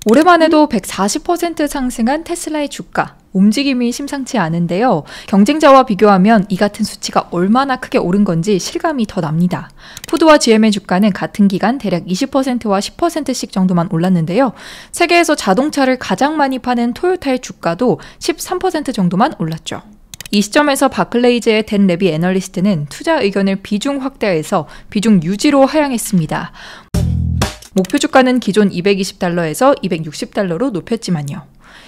올해만 해도 140% 상승한 테슬라의 주가. 움직임이 심상치 않은데요. 경쟁자와 비교하면 이 같은 수치가 얼마나 크게 오른 건지 실감이 더 납니다. 포드와 GM의 주가는 같은 기간 대략 20%와 10%씩 정도만 올랐는데요. 세계에서 자동차를 가장 많이 파는 토요타의 주가도 13% 정도만 올랐죠. 이 시점에서 바클레이즈의 댄 레비 애널리스트는 투자 의견을 비중 확대해서 비중 유지로 하향했습니다. 목표 주가는 기존 $220에서 $260로 높였지만요.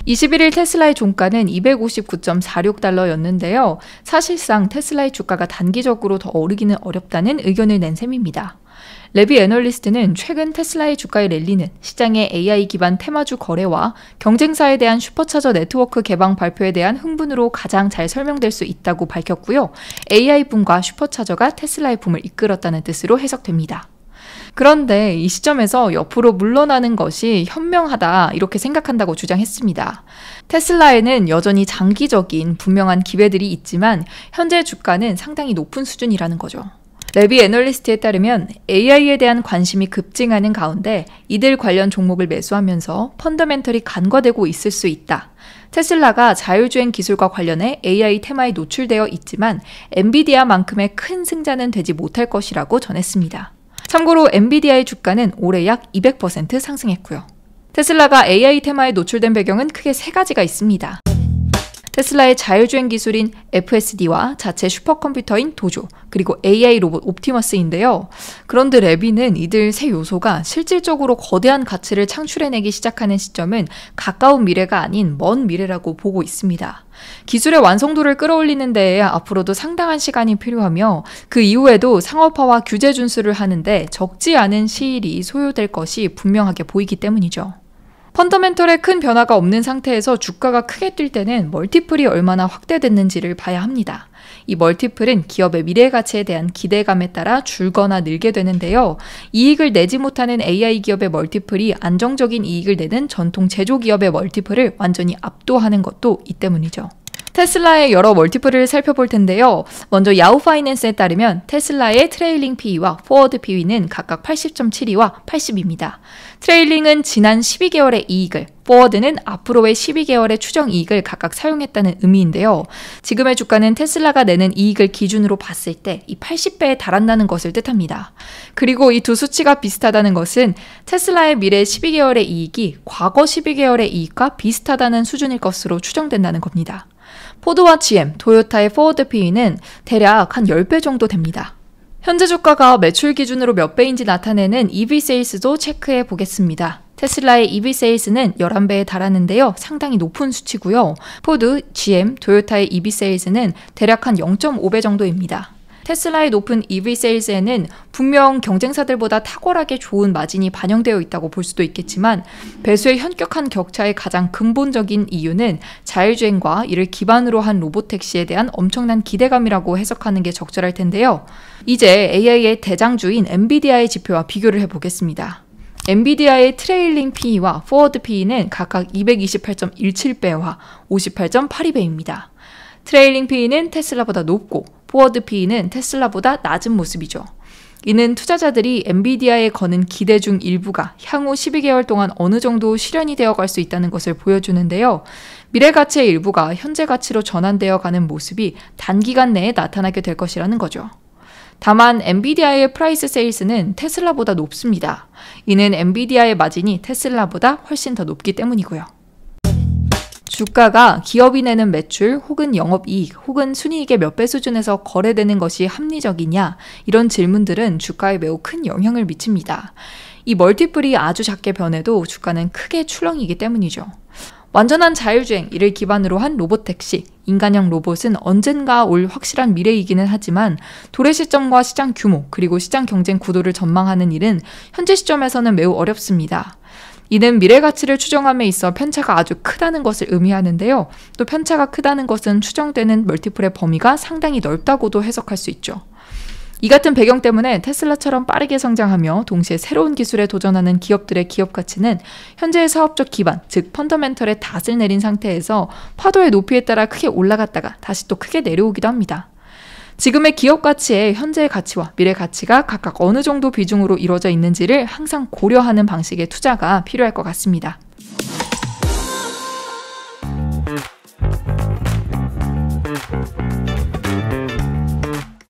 21일 테슬라의 종가는 $259.46였는데요. 사실상 테슬라의 주가가 단기적으로 더 오르기는 어렵다는 의견을 낸 셈입니다. 레비 애널리스트는 최근 테슬라의 주가의 랠리는 시장의 AI 기반 테마주 거래와 경쟁사에 대한 슈퍼차저 네트워크 개방 발표에 대한 흥분으로 가장 잘 설명될 수 있다고 밝혔고요. AI 붐과 슈퍼차저가 테슬라의 붐을 이끌었다는 뜻으로 해석됩니다. 그런데 이 시점에서 옆으로 물러나는 것이 현명하다 이렇게 생각한다고 주장했습니다. 테슬라에는 여전히 장기적인 분명한 기회들이 있지만 현재 주가는 상당히 높은 수준이라는 거죠. 레비 애널리스트에 따르면 AI에 대한 관심이 급증하는 가운데 이들 관련 종목을 매수하면서 펀더멘털이 간과되고 있을 수 있다. 테슬라가 자율주행 기술과 관련해 AI 테마에 노출되어 있지만 엔비디아만큼의 큰 승자는 되지 못할 것이라고 전했습니다. 참고로 엔비디아의 주가는 올해 약 200% 상승했고요. 테슬라가 AI 테마에 노출된 배경은 크게 세 가지가 있습니다. 테슬라의 자율주행 기술인 FSD와 자체 슈퍼컴퓨터인 도조, 그리고 AI 로봇 옵티머스인데요. 그런데 레비는 이들 세 요소가 실질적으로 거대한 가치를 창출해내기 시작하는 시점은 가까운 미래가 아닌 먼 미래라고 보고 있습니다. 기술의 완성도를 끌어올리는 데에 앞으로도 상당한 시간이 필요하며 그 이후에도 상업화와 규제 준수를 하는데 적지 않은 시일이 소요될 것이 분명하게 보이기 때문이죠. 펀더멘털에 큰 변화가 없는 상태에서 주가가 크게 뛸 때는 멀티플이 얼마나 확대됐는지를 봐야 합니다. 이 멀티플은 기업의 미래 가치에 대한 기대감에 따라 줄거나 늘게 되는데요. 이익을 내지 못하는 AI 기업의 멀티플이 안정적인 이익을 내는 전통 제조 기업의 멀티플을 완전히 압도하는 것도 이 때문이죠. 테슬라의 여러 멀티플을 살펴볼 텐데요. 먼저 야후 파이낸스에 따르면 테슬라의 트레일링 PE와 포워드 PE는 각각 80.72와 80입니다. 트레일링은 지난 12개월의 이익을, 포워드는 앞으로의 12개월의 추정 이익을 각각 사용했다는 의미인데요. 지금의 주가는 테슬라가 내는 이익을 기준으로 봤을 때 이 80배에 달한다는 것을 뜻합니다. 그리고 이 두 수치가 비슷하다는 것은 테슬라의 미래 12개월의 이익이 과거 12개월의 이익과 비슷하다는 수준일 것으로 추정된다는 겁니다. 포드와 GM, 토요타의 포워드 PE는 대략 한 10배 정도 됩니다. 현재 주가가 매출 기준으로 몇 배인지 나타내는 EV 세일스도 체크해 보겠습니다. 테슬라의 EV 세일스는 11배에 달하는데요. 상당히 높은 수치고요. 포드, GM, 토요타의 EV 세일스는 대략 한 0.5배 정도입니다. 테슬라의 높은 EV 세일즈에는 분명 경쟁사들보다 탁월하게 좋은 마진이 반영되어 있다고 볼 수도 있겠지만 배수의 현격한 격차의 가장 근본적인 이유는 자율주행과 이를 기반으로 한 로보택시에 대한 엄청난 기대감이라고 해석하는 게 적절할 텐데요. 이제 AI의 대장주인 엔비디아의 지표와 비교를 해보겠습니다. 엔비디아의 트레일링 PE와 포워드 PE는 각각 228.17배와 58.82배입니다. 트레일링 PE는 테슬라보다 높고 포워드 PE는 테슬라보다 낮은 모습이죠. 이는 투자자들이 엔비디아에 거는 기대 중 일부가 향후 12개월 동안 어느 정도 실현이 되어갈 수 있다는 것을 보여주는데요. 미래 가치의 일부가 현재 가치로 전환되어 가는 모습이 단기간 내에 나타나게 될 것이라는 거죠. 다만 엔비디아의 프라이스 세일스는 테슬라보다 높습니다. 이는 엔비디아의 마진이 테슬라보다 훨씬 더 높기 때문이고요. 주가가 기업이 내는 매출 혹은 영업이익 혹은 순이익의 몇 배 수준에서 거래되는 것이 합리적이냐 이런 질문들은 주가에 매우 큰 영향을 미칩니다. 이 멀티플이 아주 작게 변해도 주가는 크게 출렁이기 때문이죠. 완전한 자율주행, 이를 기반으로 한 로봇택시, 인간형 로봇은 언젠가 올 확실한 미래이기는 하지만 도래 시점과 시장 규모 그리고 시장 경쟁 구도를 전망하는 일은 현재 시점에서는 매우 어렵습니다. 이는 미래 가치를 추정함에 있어 편차가 아주 크다는 것을 의미하는데요. 또 편차가 크다는 것은 추정되는 멀티플의 범위가 상당히 넓다고도 해석할 수 있죠. 이 같은 배경 때문에 테슬라처럼 빠르게 성장하며 동시에 새로운 기술에 도전하는 기업들의 기업 가치는 현재의 사업적 기반, 즉 펀더멘털에 닷을 내린 상태에서 파도의 높이에 따라 크게 올라갔다가 다시 또 크게 내려오기도 합니다. 지금의 기업 가치에 현재의 가치와 미래 가치가 각각 어느 정도 비중으로 이루어져 있는지를 항상 고려하는 방식의 투자가 필요할 것 같습니다.